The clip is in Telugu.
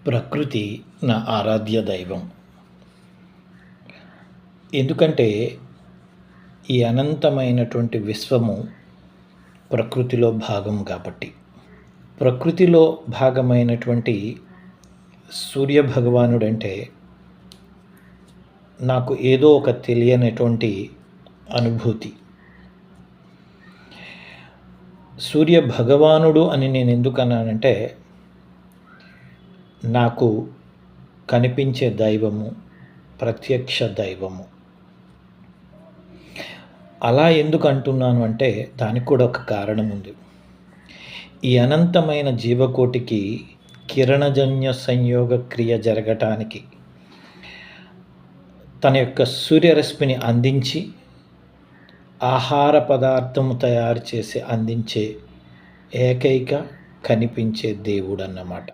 ప్రకృతి నా ఆరాధ్య దైవం. ఎందుకంటే ఈ అనంతమైనటువంటి విశ్వము ప్రకృతిలో భాగం కాబట్టి. ప్రకృతిలో భాగమైనటువంటి సూర్యభగవానుడంటే నాకు ఏదో ఒక తెలియనటువంటి అనుభూతి. సూర్యభగవానుడు అని నేను ఎందుకు అన్నానంటే, నాకు కనిపించే దైవము, ప్రత్యక్ష దైవము. అలా ఎందుకు అంటున్నాను అంటే దానికి కూడా ఒక కారణం ఉంది. ఈ అనంతమైన జీవకోటికి కిరణజన్య సంయోగ క్రియ జరగటానికి తన యొక్క సూర్యరశ్మిని అందించి ఆహార పదార్థము తయారు చేసి అందించే ఏకైక కనిపించే దేవుడు అన్నమాట.